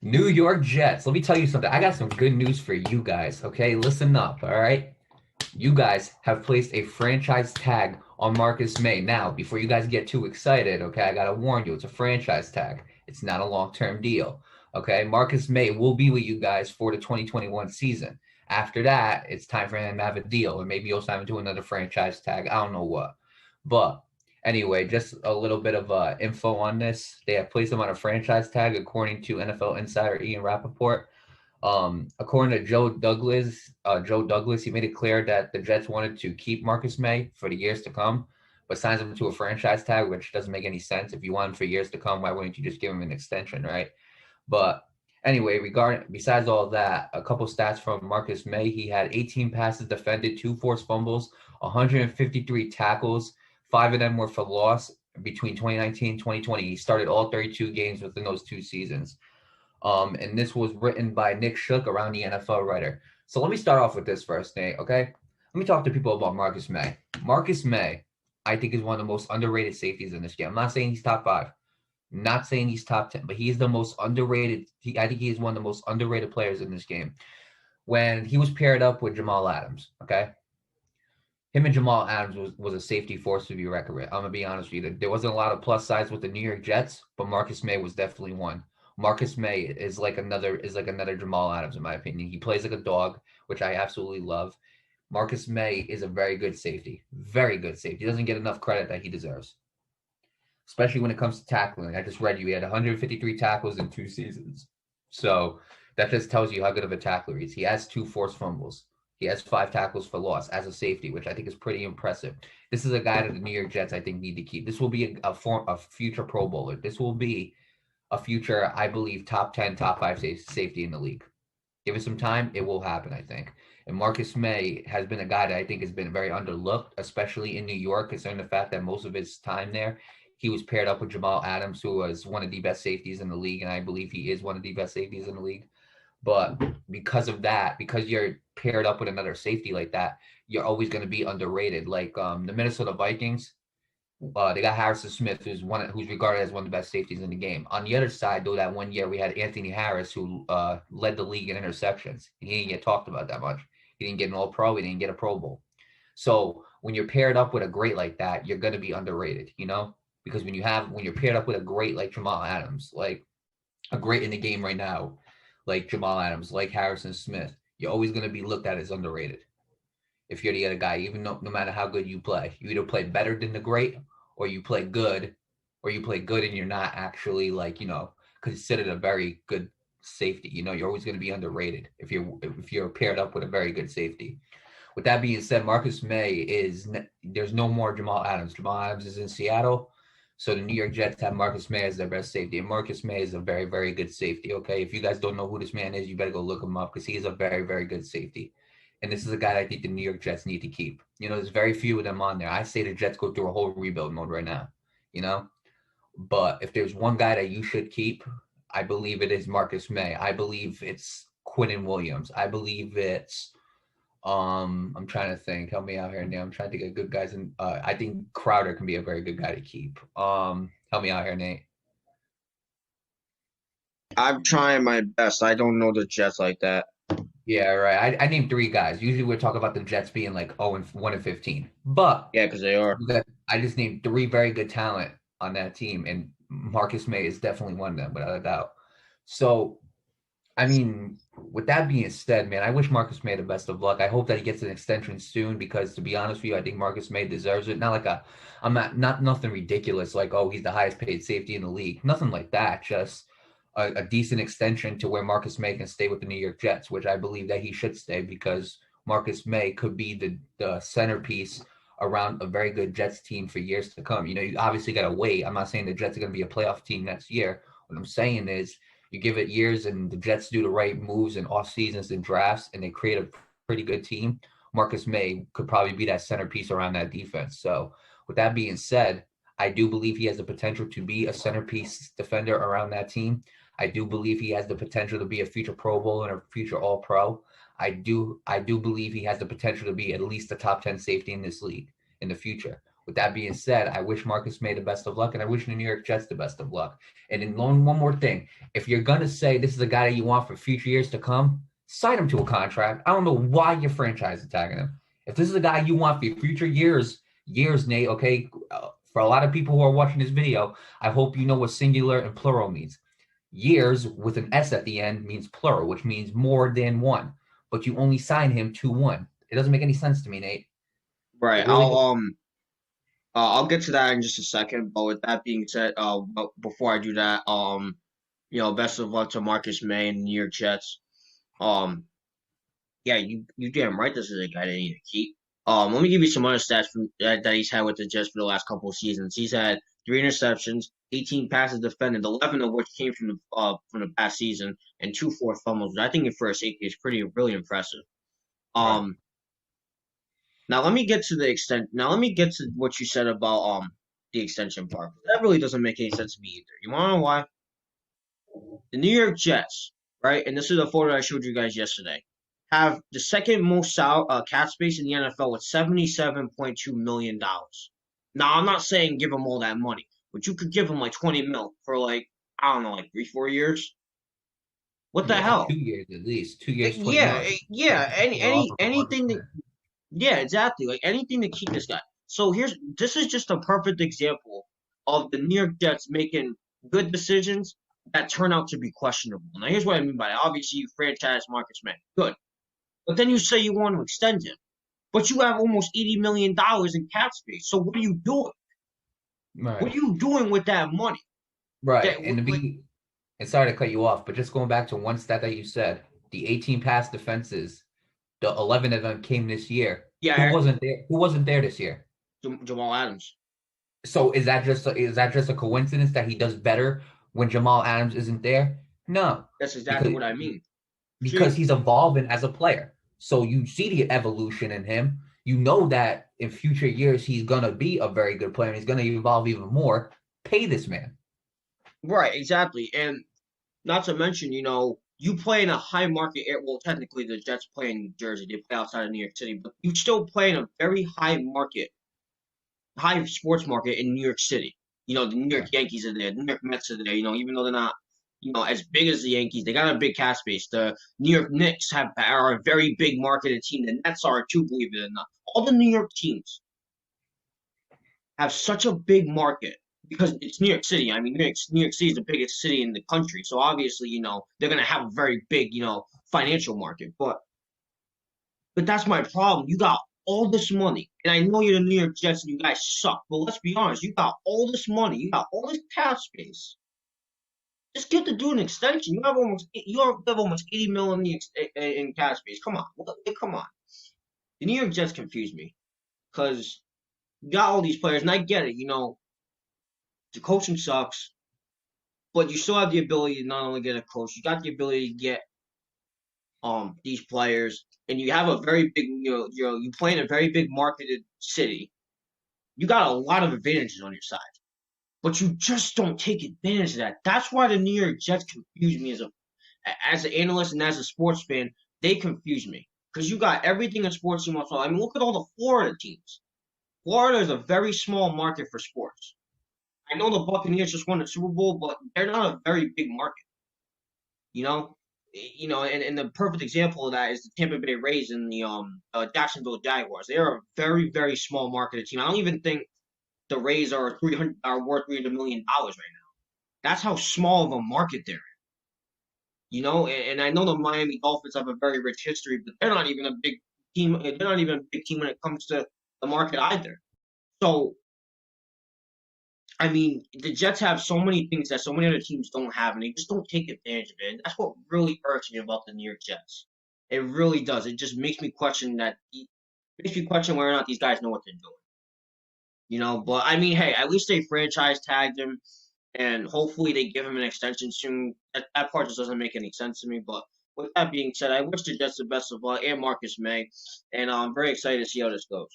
New York Jets. Let me tell you something. I got some good news for you guys. Okay, listen up. All right, you guys have placed a franchise tag on Marcus Maye. Now, before you guys get too excited, okay, I gotta warn you, it's a franchise tag. It's not a long-term deal. Okay, Marcus Maye will be with you guys for the 2021 season. After that, it's time for him to have a deal, or maybe he'll sign to another franchise tag. I don't know what, but anyway, just a little bit of info on this. They have placed him on a franchise tag, according to NFL insider Ian Rappaport. According to Joe Douglas, he made it clear that the Jets wanted to keep Marcus Maye for the years to come, but signs him to a franchise tag, which doesn't make any sense. If you want him for years to come, why wouldn't you just give him an extension, right? But anyway, besides all of that, a couple stats from Marcus Maye: he had 18 passes defended, two forced fumbles, 153 tackles, five of them were for loss between 2019 and 2020. He started all 32 games within those two seasons. And this was written by Nick Shook, around the NFL writer. So let me start off with this first, Nate, okay? Let me talk to people about Marcus Maye. Marcus Maye, I think, is one of the most underrated safeties in this game. I'm not saying he's top five, not saying he's top 10, but he is the most underrated. I think he is one of the most underrated players in this game. When he was paired up with Jamal Adams, okay? Him and Jamal Adams was a safety force to be reckoned with. I'm going to be honest with you. There wasn't a lot of plus sides with the New York Jets, but Marcus Maye was definitely one. Marcus Maye is like another Jamal Adams, in my opinion. He plays like a dog, which I absolutely love. Marcus Maye is a very good safety. Very good safety. He doesn't get enough credit that he deserves, especially when it comes to tackling. I just read you, he had 153 tackles in two seasons. So that just tells you how good of a tackler he is. He has two forced fumbles. He has five tackles for loss as a safety, which I think is pretty impressive. This is a guy that the New York Jets, I think, need to keep. This will be a future Pro Bowler. This will be a future, I believe, top 10, top 5 safety in the league. Give it some time, it will happen, I think. And Marcus Maye has been a guy that I think has been very underlooked, especially in New York, considering the fact that most of his time there, he was paired up with Jamal Adams, who was one of the best safeties in the league, and I believe he is one of the best safeties in the league. But because of that, because you're paired up with another safety like that, you're always going to be underrated. Like the Minnesota Vikings, they got Harrison Smith, who's regarded as one of the best safeties in the game. On the other side, though, that one year we had Anthony Harris, who led the league in interceptions. He didn't get talked about that much. He didn't get an All-Pro. He didn't get a Pro Bowl. So when you're paired up with a great like that, you're going to be underrated, because when you're paired up with a great like Jamal Adams, like a great in the game right now, like Jamal Adams, like Harrison Smith, you're always going to be looked at as underrated. If you're the other guy, even though no matter how good you play, you either play better than the great, or you play good, and you're not actually considered a very good safety. You're always going to be underrated if you're paired up with a very good safety. With that being said, Marcus Maye there's no more Jamal Adams. Jamal Adams is in Seattle. So the New York Jets have Marcus Maye as their best safety. And Marcus Maye is a very, very good safety, okay? If you guys don't know who this man is, you better go look him up, because he is a very, very good safety. And this is a guy I think the New York Jets need to keep. There's very few of them on there. I say the Jets go through a whole rebuild mode right now, But if there's one guy that you should keep, I believe it is Marcus Maye. I believe it's Quinnen Williams. I believe it's I'm trying to think. Help me out here, Nate. I'm trying to get good guys, and I think Crowder can be a very good guy to keep. Help me out here, Nate. I'm trying my best. I don't know the Jets like that. Yeah, right. I named three guys. Usually we're talking about the Jets being like 1-15, but Yeah, because they are. I just named three very good talent on that team, and Marcus Maye is definitely one of them, without a doubt. So, I mean, with that being said, man, I wish Marcus Maye the best of luck. I hope that he gets an extension soon, because to be honest with you, I think Marcus Maye deserves it. I'm not nothing ridiculous like, oh, he's the highest paid safety in the league. Nothing like that. Just a decent extension to where Marcus Maye can stay with the New York Jets, which I believe that he should stay, because Marcus Maye could be the centerpiece around a very good Jets team for years to come. You obviously got to wait. I'm not saying the Jets are going to be a playoff team next year. What I'm saying is, you give it years and the Jets do the right moves and off seasons and drafts, and they create a pretty good team. Marcus Maye could probably be that centerpiece around that defense. So with that being said, I do believe he has the potential to be a centerpiece defender around that team. I do believe he has the potential to be a future Pro Bowl and a future All Pro. I do believe he has the potential to be at least a top 10 safety in this league in the future. With that being said, I wish Marcus Maye the best of luck, and I wish the New York Jets the best of luck. And then one more thing: if you're gonna say this is a guy that you want for future years to come, sign him to a contract. I don't know why you're franchise tagging him. If this is a guy you want for future years, Nate. Okay, for a lot of people who are watching this video, I hope you know what singular and plural means. Years with an S at the end means plural, which means more than one. But you only sign him to one. It doesn't make any sense to me, Nate. Right. It really. I'll get to that in just a second. But with that being said, but before I do that, best of luck to Marcus May and the New York Jets. Um, yeah, you damn right. This is a guy they need to keep. Let me give you some other stats that he's had with the Jets for the last couple of seasons. He's had 3 interceptions, 18 passes defended, 11 of which came from the past season, and 2 forced fumbles. Which I think for a safety is really impressive. Right. Um, Now let me get to the extent. Now let me get to what you said about the extension part. That really doesn't make any sense to me either. You want to know why? The New York Jets, right? And this is a photo I showed you guys yesterday. Have the second most cap space in the NFL with $77.2 million. Now I'm not saying give them all that money, but you could give them like 20 mil for like I don't know, like 3-4 years. What the Yeah, hell? 2 years at least. 2 years, 20 Yeah, million. That's yeah. what they're offering for Marcus Anything that Maye. Yeah, exactly. Like anything to keep this guy. So this is just a perfect example of the New York Jets making good decisions that turn out to be questionable. Now here's what I mean by that. Obviously you franchise Marcus Maye. Good. But then you say you want to extend him. But you have almost $80 million in cap space. So what are you doing? What Right. are you doing with that money? Right. That And to like be, and sorry to cut you off, but just going back to one stat that you said, the 18 pass defenses, the 11 of them came this year. Who yeah, wasn't there? Who wasn't there this year? Jamal Adams. So is that just a coincidence that he does better when Jamal Adams isn't there? No, That's exactly because what I mean. because See, he's evolving as a player. So you see the evolution in him. You know that in future years he's gonna be a very good player and he's gonna evolve even more. Pay this man. right, exactly. And not to mention, you play in a high market area. Well, technically, the Jets play in New Jersey. They play outside of New York City, but you still play in a very high sports market in New York City. The New York Right. Yankees are there. The New York Mets are there. Even though they're not, as big as the Yankees, they got a big cap space. The New York Knicks are a very big marketed team. The Nets are too, believe it or not. All the New York teams have such a big market because it's New York City. I mean, New York City is the biggest city in the country, so obviously, they're gonna have a very big, financial market. But that's my problem. You got all this money, and I know you're the New York Jets and you guys suck. But let's be honest, you got all this money, you got all this cap space. Just get to do an extension. You have almost 80 million in cap space. Come on, come on. The New York Jets confuse me because you got all these players, and I get it. The coaching sucks, but you still have the ability to not only get a coach, you got the ability to get these players, and you have a very big you play in a very big marketed city. You got a lot of advantages on your side, but you just don't take advantage of that. That's why the New York Jets confuse me as an analyst and as a sports fan. They confuse me because you got everything in sports you want. I mean, look at all the Florida teams. Florida is a very small market for sports. I know the Buccaneers just won the Super Bowl, but they're not a very big market. You know, and the perfect example of that is the Tampa Bay Rays and the Jacksonville Jaguars. They are a very very small marketed team. I don't even think the Rays are worth $300 million right now. That's how small of a market they're in. And I know the Miami Dolphins have a very rich history, but they're not even a big team. They're not even a big team when it comes to the market either. So I mean, the Jets have so many things that so many other teams don't have, and they just don't take advantage of it. And that's what really irks me about the New York Jets. It really does. It just makes me question whether or not these guys know what they're doing. But I mean, hey, at least they franchise tagged him, and hopefully they give him an extension soon. That part just doesn't make any sense to me. But with that being said, I wish the Jets the best of luck and Marcus May, and I'm very excited to see how this goes.